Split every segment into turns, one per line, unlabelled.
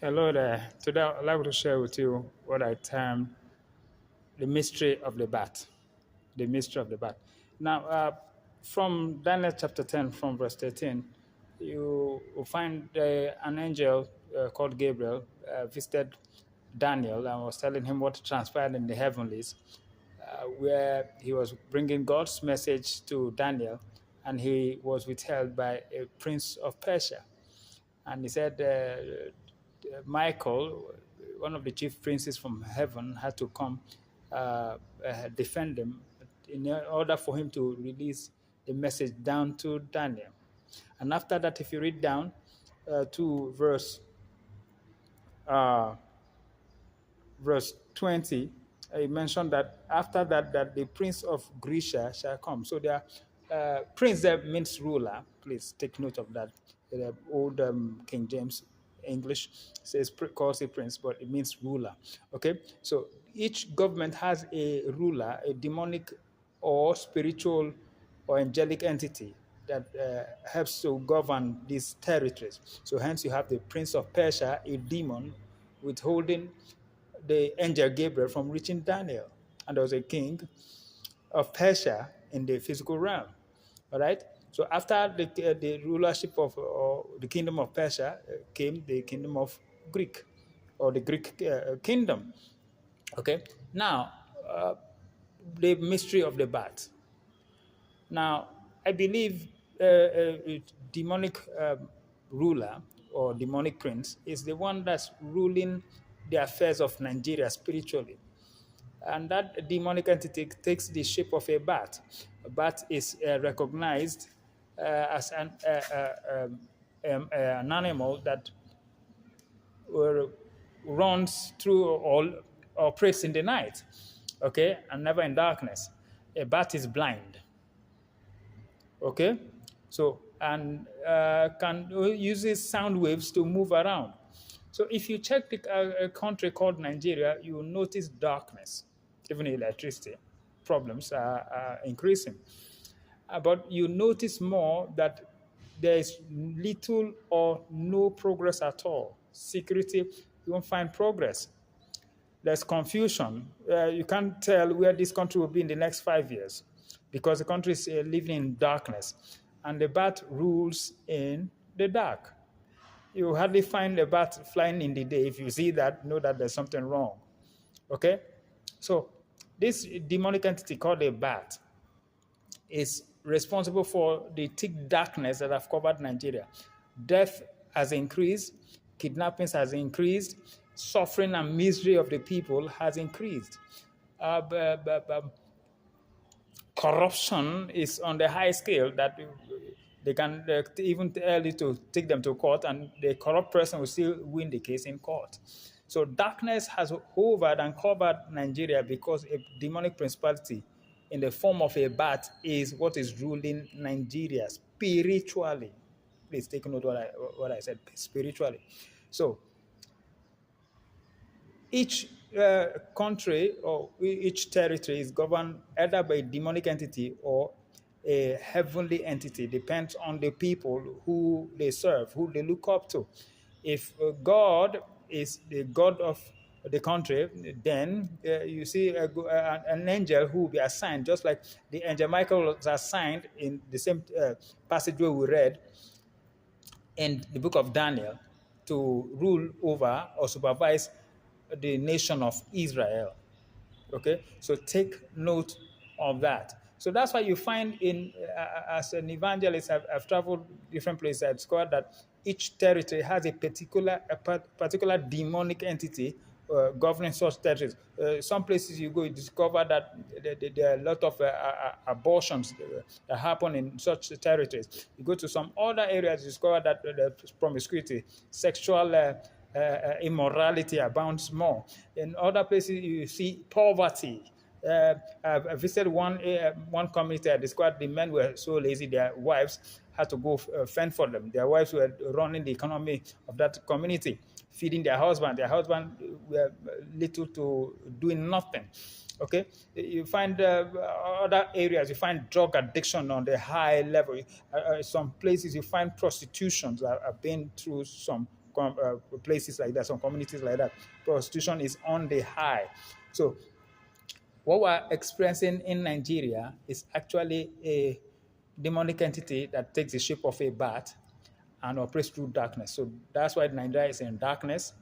Hello there. Today I'd like to share with you what I term the mystery of the bat. The mystery of the bat. Now, from Daniel chapter 10, from verse 13, you will find an angel called Gabriel visited Daniel and was telling him what transpired in the heavenlies, where he was bringing God's message to Daniel, and he was withheld by a prince of Persia. And he said Michael, one of the chief princes from heaven, had to come defend him in order for him to release the message down to Daniel. And after that, if you read down to uh, verse 20, he mentioned that after that, that the prince of Grecia shall come. So there, prince there means ruler. Please take note of that. The old King James English says calls it prince, but it means ruler. Okay, so each government has a ruler, a demonic or spiritual or angelic entity that helps to govern these territories. So hence you have the prince of Persia, a demon withholding the angel Gabriel from reaching Daniel. And there was a king of Persia in the physical realm. All right. So after the rulership of the kingdom of Persia came the kingdom of Greek, or the Greek kingdom. Okay. Now, the mystery of the bat. Now, I believe a demonic ruler or demonic prince is the one that's ruling the affairs of Nigeria spiritually. And that demonic entity takes the shape of a bat. A bat is recognized as an animal that runs through or operates in the night, okay, and never in darkness. A bat is blind, okay, so and can uses sound waves to move around. So if you check a country called Nigeria, you will notice darkness. Even electricity problems are increasing. But you notice more that there is little or no progress at all. Security, you won't find progress. There's confusion. You can't tell where this country will be in the next 5 years because the country is living in darkness. And the bat rules in the dark. You hardly find a bat flying in the day. If you see that, know that there's something wrong. Okay? So this demonic entity called a bat is responsible for the thick darkness that have covered Nigeria. Death has increased, kidnappings has increased, suffering and misery of the people has increased. Corruption is on the high scale that they can even tell you to take them to court, and the corrupt person will still win the case in court. So darkness has hovered and covered Nigeria because a demonic principality in the form of a bat is what is ruling Nigeria spiritually. Please take note what I said, spiritually. So each country or each territory is governed either by a demonic entity or a heavenly entity. Depends on the people who they serve, who they look up to. If God is the God of the country, then you see an angel who will be assigned, just like the angel Michael was assigned in the same passage where we read in the book of Daniel to rule over or supervise the nation of Israel. Okay, so take note of that. So that's why you find as an evangelist, I've traveled different places. I've discovered that each territory has a particular demonic entity governing such territories. Some places you go, you discover that there are a lot of abortions that happen in such territories. You go to some other areas, you discover that there's promiscuity, sexual immorality abounds more. In other places, you see poverty. I visited one community. I discovered the men were so lazy, their wives had to go fend for them. Their wives were running the economy of that community, feeding their husband. Their husband were little to doing nothing. Okay, you find other areas. You find drug addiction on the high level. Some places you find prostitutions. I've been through some places like that, some communities like that, prostitution is on the high. So what we're experiencing in Nigeria is actually a demonic entity that takes the shape of a bat and operates through darkness. So that's why Nigeria is in darkness,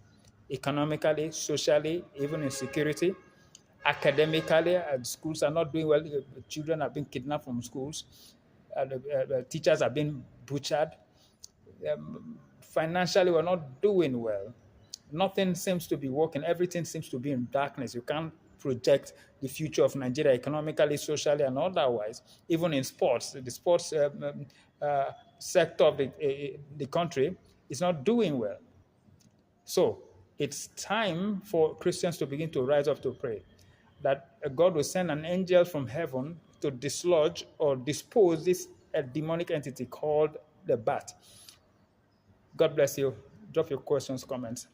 economically, socially, even in security. Academically, schools are not doing well. Children are being kidnapped from schools. Teachers are being butchered. Financially, we're not doing well. Nothing seems to be working. Everything seems to be in darkness. You can't project the future of Nigeria economically, socially, and otherwise. Even in sports, the sports sector of the country is not doing well. So it's time for Christians to begin to rise up to pray that God will send an angel from heaven to dislodge or dispose this demonic entity called the bat. God bless you. Drop your questions, comments,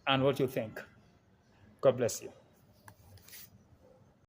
and what you think. God bless you.